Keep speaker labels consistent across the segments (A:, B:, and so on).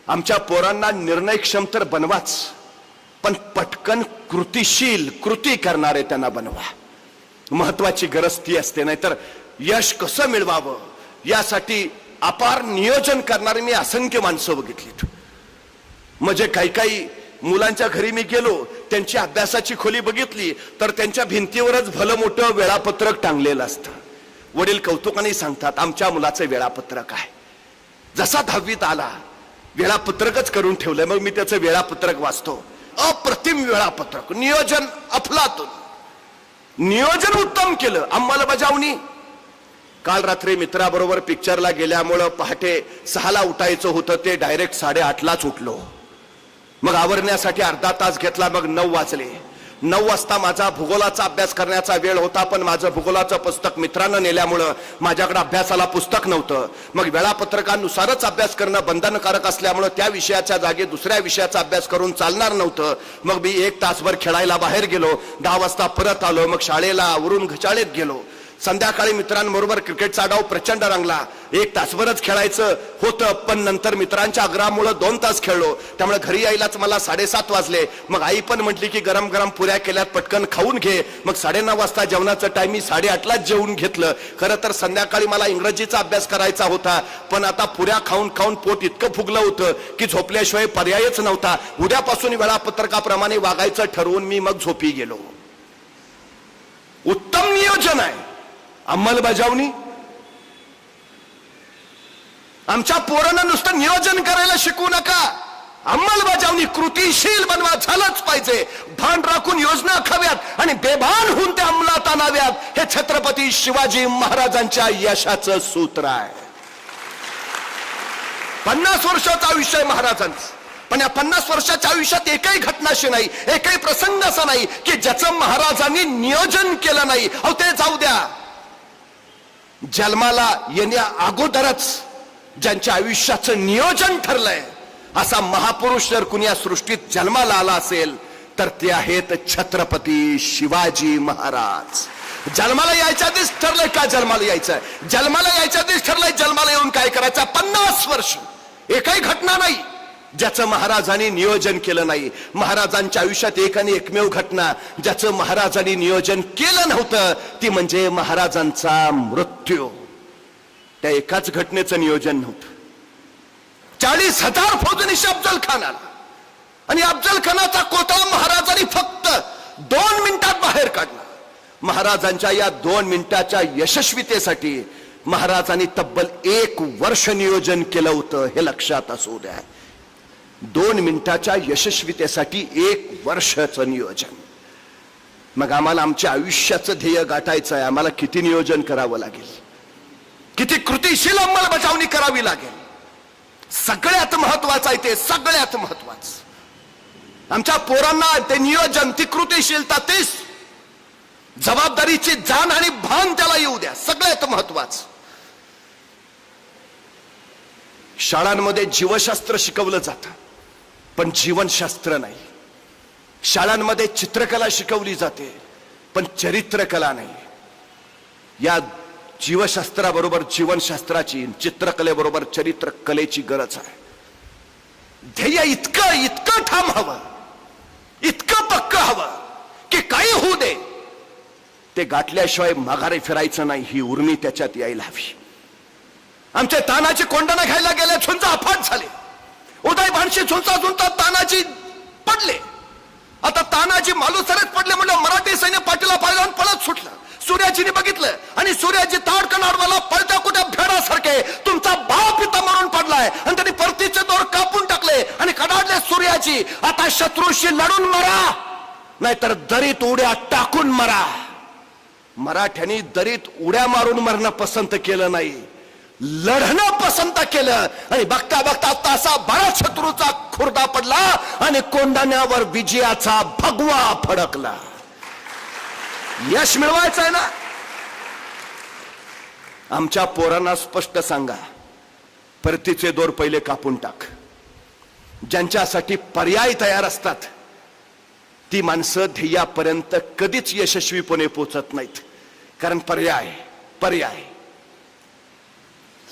A: आमच्या पोरांना निर्णयक्षम तर बनवाच, पण पटकन कृतिशील कृती करणारे त्यांना बनवा. महत्वाची गरज ती असते. नाहीतर यश कसं मिळवावं यासाठी अपार नियोजन करणारे मी असंख्य माणसं बघितलीत. म्हणजे काही काही मुलांच्या घरी मी गेलो, त्यांची अभ्यासाची खोली बघितली तर त्यांच्या भिंतीवरच भलं मोठं वेळापत्रक टांगलेलं असतं. वडील कौतुकाने सांगतात, आमच्या मुलाचं वेळापत्रक आहे. जसा 10वीत आला वेळापत्रकच करून ठेवलंय. मग मी त्याचं वेळापत्रक वाचतो. अप्रतिम वेळापत्रक, नियोजन अफलातून, नियोजन उत्तम केलं, अंमलबजावणी. काल रात्री मित्राबरोबर पिक्चरला गेल्यामुळं पहाटे 6ला उठायचं होतं, ते डायरेक्ट 8:30लाच उठलो. मग आवरण्यासाठी अर्धा तास घेतला, मग 9 वाजले. 9 वाजता माझा भूगोलाचा अभ्यास करण्याचा वेळ होता, पण माझं भूगोलाचं पुस्तक मित्रांनं नेल्यामुळं माझ्याकडे अभ्यासाला पुस्तक नव्हतं. मग वेळापत्रकानुसारच अभ्यास करणं बंधनकारक असल्यामुळं त्या विषयाच्या जागी दुसऱ्या विषयाचा अभ्यास करून चालणार नव्हतं. मग मी 1 तासभर खेळायला बाहेर गेलो. 10 वाजता परत आलो. मग शाळेला आवरून शाळेत गेलो. संध्याकाळी मित्रांबरोबर क्रिकेटचा डाव प्रचंड रंगला. 1 तासभरच खेळायचं होतं, पण नंतर मित्रांच्या आग्रहामुळे 2 तास खेळलो. त्यामुळे घरी यायलाच मला 7:30 वाजले. मग आई पण म्हटली की गरम गरम पुऱ्या केल्यात, पटकन खाऊन घे. मग 9:30 वाजता जेवणाचं टाइम मी 8:30लाच जेवून घेतलं. खरं तर संध्याकाळी मला इंग्रजीचा अभ्यास करायचा होता, पण आता पुऱ्या खाऊन खाऊन पोट इतकं फुगलं होतं की झोपल्याशिवाय पर्यायच नव्हता. उद्यापासून वेळापत्रकाप्रमाणे वागायचं ठरवून मी मग झोपी गेलो. उत्तम नियोजन आहे, अंमलबजावणी. आमच्या पोरांना नुसतं नियोजन करायला शिकवू नका, अंमलबजावणी कृतिशील बनवा. झालंच पाहिजे. भान राखून योजना आखाव्यात आणि बेभान होऊन त्या अंमलात आणाव्यात. हे छत्रपती शिवाजी महाराजांच्या यशाचं सूत्र आहे. 50 वर्षाचं आयुष्य आहे महाराजांचं, पण या 50 वर्षाच्या आयुष्यात एकही घटना अशी नाही, एकही प्रसंग असा नाही की ज्याचं महाराजांनी नियोजन केलं नाही. अहो ते जाऊ द्या, जन्माला येण्या अगोदरच ज्यांच्या आयुष्याचं नियोजन ठरलंय असा महापुरुष जर कुणी या सृष्टीत जन्माला आला असेल तर ते आहेत छत्रपती शिवाजी महाराज. जन्माला यायच्या आधीच ठरलंय का जन्माला यायचंय, जन्माला यायच्या आधीच ठरलंय जन्माला येऊन काय करायचं. 50 वर्ष एकही घटना नाही ज्याचं महाराजांनी नियोजन केलं नाही. महाराजांच्या आयुष्यात एक आणि एकमेव घटना ज्याचं महाराजांनी नियोजन केलं नव्हतं ती म्हणजे महाराजांचा मृत्यू. त्या एकाच घटनेचं नियोजन नव्हतं. 40,000 फौजनीशी अफजल खान आला आणि अफजल खानाचा कोटळा महाराजांनी फक्त 2 मिनिटात बाहेर काढला. महाराजांच्या या 2 मिनिटाच्या यशस्वीतेसाठी महाराजांनी तब्बल 1 वर्ष नियोजन केलं होतं, हे लक्षात असू द्या. 2 मिनिटाच्या यशस्वीतेसाठी 1 वर्षाचं नियोजन. मग आम्हाला आमच्या आयुष्याचं ध्येय गाठायचं आहे, आम्हाला किती नियोजन करावं लागेल, किती कृतिशील अंमलबजावणी करावी लागेल. सगळ्यात महत्वाचं आहे ते, सगळ्यात महत्वाचं. आमच्या पोरांना ते नियोजन, ती कृतिशीलता, ती जबाबदारीची जाण आणि भान त्याला येऊ द्या. सगळ्यात महत्वाचं. शाळांमध्ये जीवशास्त्र शिकवलं जातं पण जीवनशास्त्र नाही. शाळांमध्ये चित्रकला शिकवली जाते पण चरित्रकला नाही. या जीवशास्त्राबरोबर जीवनशास्त्राची, चित्रकलेबरोबर चरित्रकलेची गरज आहे. ध्येय इतकं इतकं ठाम हवं, इतकं पक्क हवं की काही होऊ दे, ते गाठल्याशिवाय माघारी फिरायचं नाही, ही उर्मी त्याच्यात यायला हवी. आमचे तानाची कोंडाणा घ्यायला गेले, झुंज अफाट झाले. उदय भानशी झुंचा झुंचा तानाजी पडले. आता तानाजी मालूसरेच पडले म्हणजे मराठी सैन्य पाठीला पाहिलं आणि पळत सुटलं. सूर्याजीने बघितलं आणि सूर्याजी ताडकन आडवाला पळत्या कुठे भेडासारखे तुमचा बाप इथं मरून पडलाय आणि त्यांनी परतीचे दोर कापून टाकले आणि कडाडले सूर्याजी. आता शत्रूशी लढून मरा नाहीतर दरीत उड्या टाकून मरा. मराठ्यांनी दरीत उड्या मारून मरणं पसंत केलं नाही, लढणं पसंत केलं. आणि बघता बघता तासा बरा शत्रूचा खुर्दा पडला आणि कोंडाण्यावर विजयाचा भगवा फडकला. यश मिळवायचं आहे ना. आमच्या पोरांना स्पष्ट सांगा, परतीचे दोर पहिले कापून टाक. ज्यांच्यासाठी पर्याय तयार असतात ती माणसं ध्येयापर्यंत कधीच यशस्वीपणे पोचत नाहीत. कारण पर्याय पर्याय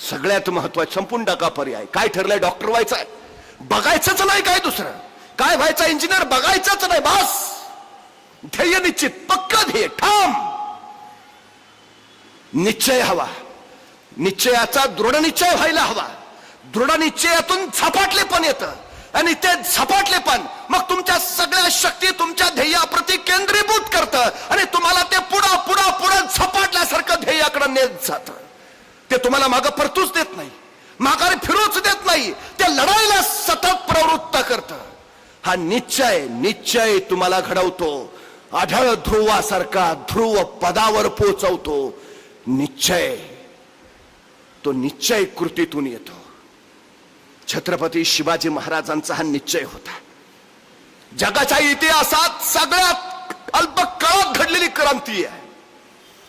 A: सगळ्यात महत्वाचं. संपून टाका पर्याय. काय ठरलंय, डॉक्टर व्हायचं आहे, बघायचंच नाही काय दुसरं, काय व्हायचं इंजिनियर बघायचंच नाही, बस ध्येय निश्चित, पक्का ध्येय, ठाम निश्चय हवा, निश्चयाचा दृढ निश्चय व्हायला हवा. दृढ निश्चयातून झपाटलेपण येतं आणि ते झपाटलेपण मग तुमच्या सगळ्या शक्ती तुमच्या ध्येयाप्रती केंद्रीभूत करतं आणि तुम्हाला ते पुढं पुढं पुढं झपाटल्यासारखं ध्येयाकडे नेत जातं. ते तुम्हाला मागं परतूच देत नाही, माघारी फिरूच देत नाही, ते लढाईला सतत प्रवृत्त करतं. हा निश्चय तुम्हाला घडवतो, आढळ ध्रुवासारखा ध्रुव पदावर पोहोचवतो. तो निश्चय कृतीतून येतो. छत्रपती शिवाजी महाराजांचा हा निश्चय होता. जगाच्या इतिहासात सगळ्यात अल्प काळात घडलेली क्रांती आहे.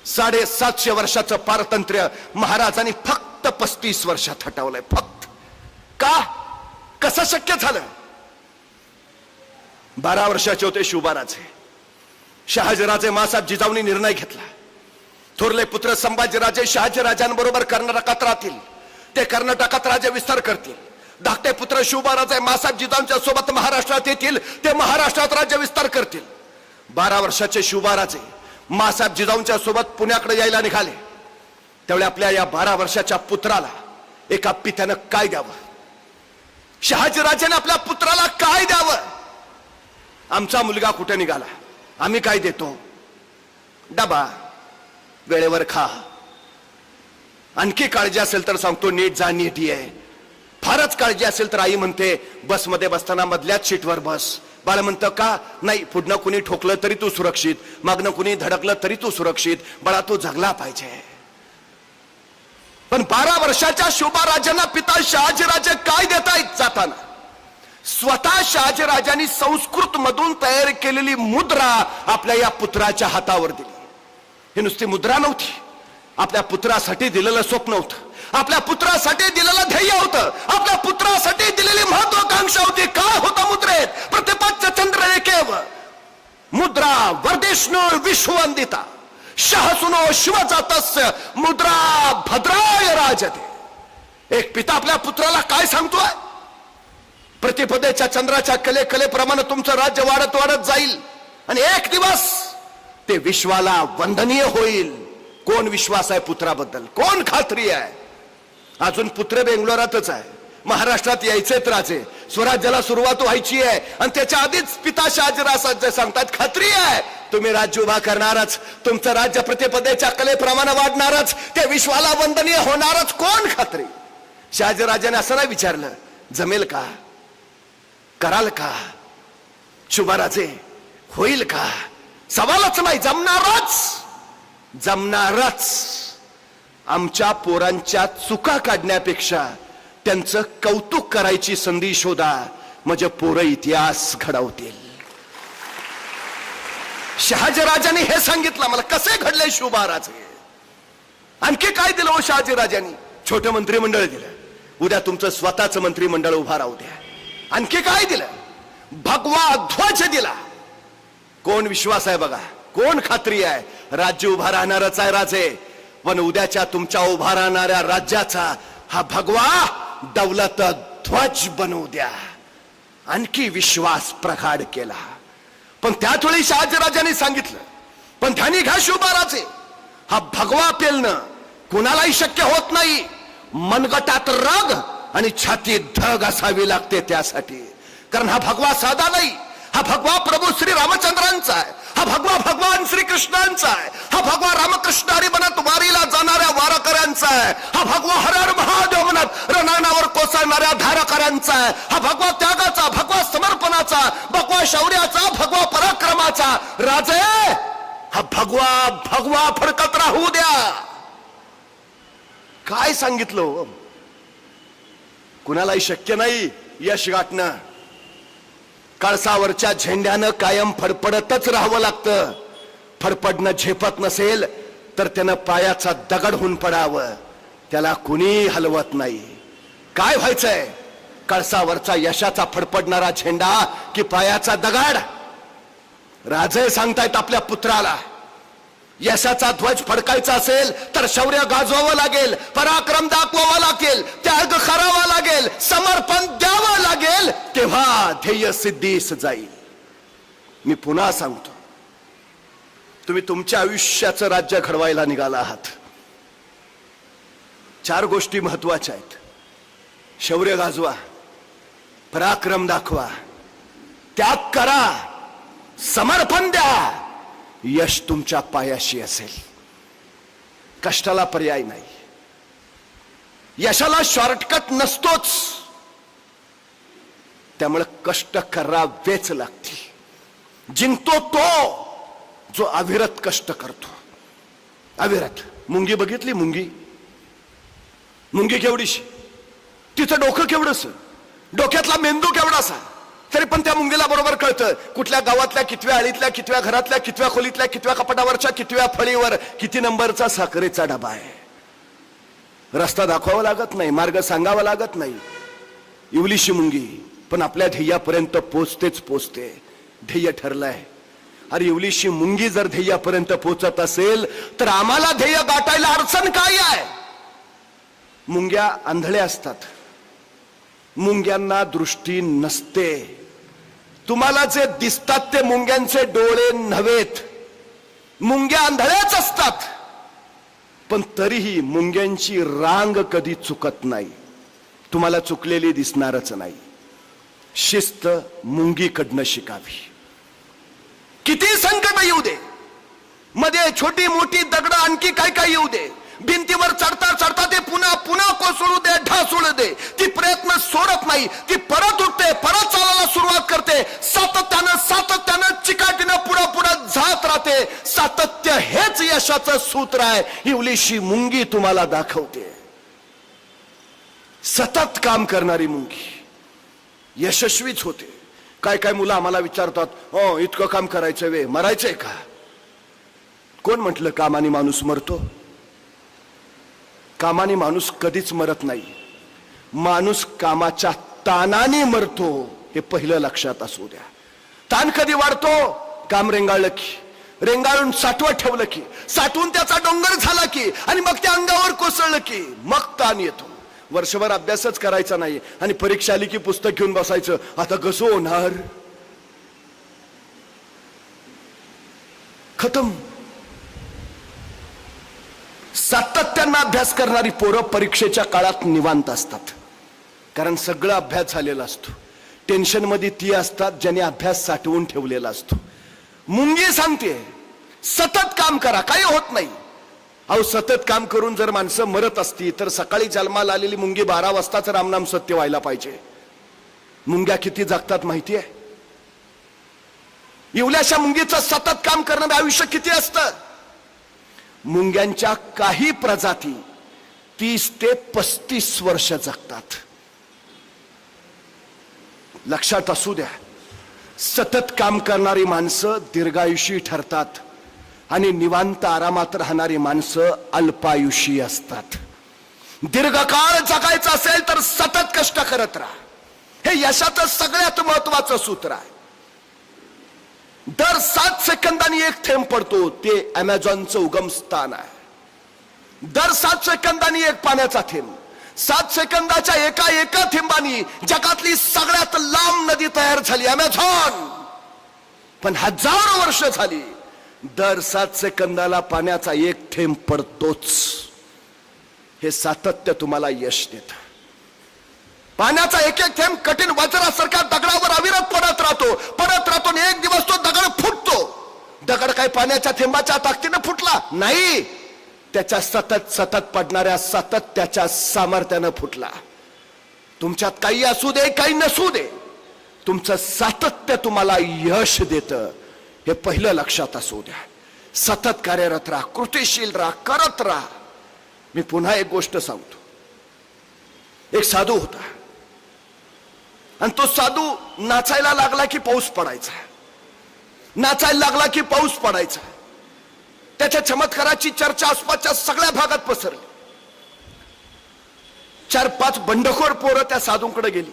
A: 750 वर्षाचं पारतंत्र्य महाराजांनी फक्त 35 वर्षात हटवलंय. फक्त का, कसं शक्य झालं? 12 वर्षाचे होते शिवबाराजे. शहाजीराजे मासाहेब जिजाऊंनी निर्णय घेतला, थोरले पुत्र संभाजीराजे शहाजीराजांबरोबर कर्नाटकात राहतील, ते कर्नाटकात राज्य विस्तार करतील. धाकटे पुत्र शिवबाराजे मासाहेब जिजाऊंच्या सोबत महाराष्ट्रात येतील, ते महाराष्ट्रात राज्य विस्तार करतील. 12 वर्षाचे शिवबाराजे मासाहेब जिजाऊंच्या सोबत पुण्याकडे यायला निघाले. त्यावेळी आपल्या या 12 वर्षाच्या पुत्राला एका पित्यानं काय द्यावं? शहाजीराजाने आपल्या पुत्राला काय द्यावं? आमचा मुलगा कुठे निघाला, आम्ही काय देतो? डबा, वेळेवर खा, आणखी काळजी असेल तर सांगतो नीट जा, नीट ये. फारच काळजी असेल तर आई म्हणते बसमध्ये बसताना मधल्याच सीटवर बस. बाळ म्हणतं का? नाही, पुढनं कुणी ठोकलं तरी तू सुरक्षित, मागनं कुणी धडकलं तरी तू सुरक्षित, बाळा तू जगला पाहिजे. पण 12 वर्षाच्या शिवबाराजांना पिता शहाजीराजे काय देतायत जाताना? स्वतः शहाजीराजांनी संस्कृत मधून तयार केलेली मुद्रा आपल्या या पुत्राच्या हातावर दिली. ही नुसती मुद्रा नव्हती, आपल्या पुत्रासाठी दिलेलं स्वप्न होतं, आपल्या पुत्रासाठी दिलेलं ध्येय होतं, आपल्या पुत्रासाठी दिलेली महत्वाकांक्षा होती. काय होतं मुद्रेत? प्रतिपच्च चंद्ररेखेव मुद्रा वर्धिष्णु विश्ववंदिता शहसुनो शिवजातस्य मुद्रा भद्राय राजते. एक पिता आपल्या पुत्राला काय सांगतोय? प्रतिपदेच्या चंद्राच्या कलेप्रमाणे तुमचं राज्य वाढत वाढत जाईल आणि एक दिवस ते विश्वाला वंदनीय होईल. कोण विश्वास आहे पुत्राबद्दल? कोण खात्री आहे? अजून पुत्र बेंगलोरातच आहे, महाराष्ट्रात यायचेत राजे, स्वराज्याला सुरुवात व्हायची आहे आणि त्याच्या आधीच पिता शहाजीराजे सांगतात खात्री आहे तुम्ही राज्य उभा करणारच, तुमचं राज्य प्रतिपदेच्या कलेप्रमाणे वाढणारच, ते विश्वाला वंदनीय होणारच. कोण खात्री? शहाजीराजाने असं नाही विचारलं जमेल का, कराल का? शिवबाराजे होईल का? सवालच नाही, जमणारच. आमच्या पोरांच्या चुका काढण्यापेक्षा त्यांचं कौतुक करायची संधी शोधा, म्हणजे पोरं इतिहास घडवतील. शहाजीराजांनी हे सांगितलं मला. कसे घडले शिवबाराजे? आणखी काय दिलं हो शहाजीराजांनी? छोटं मंत्रिमंडळ दिलं, उद्या तुमचं स्वतःचं मंत्रिमंडळ उभा राहू द्या. आणखी काय दिलं? भगवा ध्वज दिला. कोण विश्वास आहे बघा, कोण खात्री आहे? राज्य उभा राहणारच आहे राजे, पण उद्याच्या तुमच्या उभा राहणाऱ्या राज्याचा हा भगवा दौलत ध्वज बनवू द्या. आणखी विश्वास प्रगाढ केला. पण त्याच वेळी शहाजीराजांनी सांगितलं, पण ध्यानी घ्या शिवबाराजे, हा भगवा पेलणं कुणालाही शक्य होत नाही. मनगटात राग आणि छातीत धग असावी लागते त्यासाठी. कारण हा भगवा साधा नाही, हा भगवा प्रभू श्री रामचंद्रांचा आहे, हा भगवा भगवान श्रीकृष्णांचा आहे, हा भगवा रामकृष्णारी बनत वारीला जाणाऱ्या वारकऱ्यांचा आहे, हा भगवा हर हर महादेव म्हणत रणांगणावर कोसळणाऱ्या धारकऱ्यांचा आहे, हा भगवा त्यागाचा, भगवा समर्पणाचा, भगवा शौर्याचा, भगवा पराक्रमाचा. राजे हा भगवा फडकत राहू द्या. काय सांगितलं? कुणालाही शक्य नाही यश गाठणं. कळसावरच्या झेंड्यानं कायम फडफडतच राहावं लागतं. फडफडणं झेपत नसेल तर त्यानं पायाचा दगड होऊन पडावं, त्याला कुणी हलवत नाही. काय व्हायचंय? कळसावरचा यशाचा फडफडणारा झेंडा की पायाचा दगड? राजे सांगतायत आपल्या पुत्राला, यशाचा ध्वज फडकायचा असेल तर शौर्य गाजवावं लागेल, पराक्रम दाखवावा लागेल, त्याग करावा लागेल, समर्पण द्यावं लागेल, ध्येय सिद्धीस जाईल. मी पुन्हा सांगतो, तुम्ही तुमच्या आयुष्याचं राज्य घडवायला निघाला आहात. 4 गोष्टी महत्वाच्या आहेत. शौर्य गाजवा, पराक्रम दाखवा, त्याग करा, समर्पण द्या. यश तुमच्या पायाशी असेल. कष्टाला पर्याय नाही. यशाला शॉर्टकट नसतोच. त्यामुळे कष्ट करावेच लागतील. जिंकतो तो जो अविरत कष्ट करतो. अविरत. मुंगी बघितली? मुंगी केवढीशी, तिचं डोकं केवढंस, डोक्यातला मेंदू केवढासा, तरी पण त्या मुंगीला बरोबर कळतं कुठल्या गावातल्या कितव्या आळीतल्या कितव्या घरातल्या कितव्या खोलीतल्या कितव्या कपाटावरच्या कितव्या फळीवर किती नंबरचा साखरेचा डबा आहे. रस्ता दाखवावा लागत नाही, मार्ग सांगावा लागत नाही. इवलीशी मुंगी पण आपल्या ध्येयापर्यंत पोचते. ध्येय ठरलंय. अरे इवलीशी मुंगी जर ध्येयापर्यंत पोचत असेल तर आम्हाला ध्येय गाठायला अडचण काय आहे? मुंग्या आंधळ्या असतात. मुंग्यांना दृष्टी नसते. तुम्हाला जे दिसतात ते मुंग्यांचे डोळे नव्हेत. मुंग्या आंधळ्याच असतात. पण तरीही मुंग्यांची रांग कधी चुकत नाही. तुम्हाला चुकलेली दिसणारच नाही. शिस्त मुंगीकडनं शिकावी. किती संकट येऊ दे, मध्ये छोटी मोठी दगड आणखी काय काय येऊ दे, भिंतीवर चढता चढता ते पुन्हा पुन्हा कोसळू दे, ढासळू दे, ती प्रयत्न सोडत नाही. ती परत उठते, परत चालायला सुरुवात करते. सातत्यानं चिकाटीनं पुढे जात राहते. सातत्य हेच यशाचं सूत्र आहे. इवलीशी मुंगी तुम्हाला दाखवते. सतत काम करणारी मुंगी यशस्वीच होते. काय काय मुलं आम्हाला विचारतात, हो इतकं काम करायचं वे, मरायचंय का? कोण म्हटलं कामाने माणूस मरतो? कामाने माणूस कधीच मरत नाही. माणूस कामाच्या ताणाने मरतो. हे पहिलं लक्षात असू द्या. ताण कधी वाढतो? काम रेंगाळलं की, रेंगाळून साठवत ठेवलं की, साठवून त्याचा डोंगर झाला की, आणि मग त्या अंगावर कोसळलं की मग ताण येतो. वर्षभर अभ्यासच करायचा नाही आणि परीक्षा आली की पुस्तक घेऊन बसायचं. आता कसं होणार? खतम. सातत्यानं अभ्यास करणारी पोरं परीक्षेच्या काळात निवांत असतात. कारण सगळं अभ्यास झालेला असतो. टेन्शन मध्ये ती असतात ज्याने अभ्यास साठवून ठेवलेला असतो. मुंगी सांगते सतत काम करा, काही होत नाही. अहो सतत काम करून जर माणसं मरत असती तर सकाळी जन्माला आलेली मुंगी 12 वाजताच रामनाम सत्य व्हायला पाहिजे. मुंग्या किती जगतात माहितीये? इवल्याशा मुंगीचं सतत काम करणं आयुष्य किती असतं? मुंग्यांच्या काही प्रजाती 30 ते 35 वर्ष जगतात. लक्षात असू द्या. सतत काम करणारी माणसं दीर्घायुषी ठरतात आणि निवांत आरामात राहणारी माणसं अल्पायुषी असतात. दीर्घकाळ जगायचं असेल तर सतत कष्ट करत राहा. हे यशाचं सगळ्यात महत्वाचं सूत्र आहे. दर 7 सेकंदांनी एक थेंब पडतो. ते अमेझॉनचं उगम स्थान आहे. दर 7 सेकंदांनी एक पाण्याचा थेंब. 7 सेकंदाच्या एका थेंबानी जगातली सगळ्यात लांब नदी तयार झाली, अमेझॉन. पण हजारो वर्ष झाली दर 7 सेकंदाला पाण्याचा एक थेंब पडतोच. हे सातत्य तुम्हाला यश देत. पाण्याचा एक थेंब कठीण वज्रासारख्या दगडावर अविरत पडत राहतो आणि एक दिवस तो दगड फुटतो. दगड काय पाण्याच्या थेंबाच्या ताकदीने फुटला नाही, त्याच्या सतत पडणाऱ्या सातत्याच्या सामर्थ्यानं फुटला. तुमच्यात काही असू दे काही नसू दे, तुमचं सातत्य तुम्हाला यश देतं. हे पहिलं लक्षात असू द्या. सतत कार्यरत राहा, कृतिशील राहा, करत राहा. मी पुन्हा एक गोष्ट सांगतो. एक साधू होता आणि तो साधू नाचायला लागला की पाऊस पडायचा, नाचायला लागला की पाऊस पडायचा. त्याच्या चमत्काराची चर्चा आसपासच्या सगळ्या भागात पसरली. 4-5 बंडखोर पोरं त्या साधूंकडे गेली.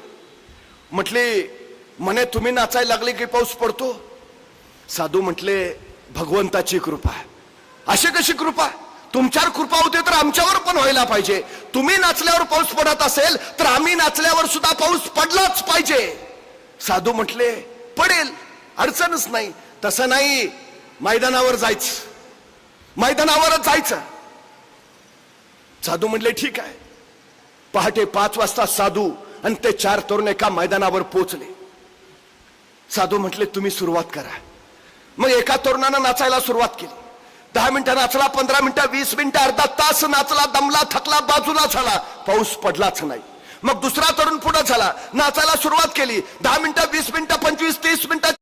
A: म्हणे तुम्ही नाचायला लागले की पाऊस पडतो? साधू म्हटले भगवंताची कृपा. अशी कशी कृपा? तुमच्यावर कृपा होते तर आमच्यावर पण व्हायला पाहिजे. तुम्ही नाचल्यावर पाऊस पडत असेल तर आम्ही नाचल्यावर सुद्धा पाऊस पडलाच पाहिजे. साधू म्हटले पडेल, अडचणच नाही. तसं नाही, मैदानावर जायचं, मैदानावरच जायचं. साधू म्हटले ठीक आहे. पहाटे 5 वाजता साधू आणि ते 4 तरुण एका मैदानावर पोहोचले. साधू म्हटले तुम्ही सुरुवात करा. मग एका तरुणानं नाचायला सुरुवात केली. 10 मिनिटं नाचला, 15 मिनिटं, 20 मिनिटं, अर्धा तास नाचला, दमला, थकला, बाजूला झाला, पाऊस पडलाच नाही. मग दुसरा तरुण पुढे झाला, नाचायला सुरुवात केली. 10 मिनिटं, 20 मिनिटं, 25, 30 मिनिटं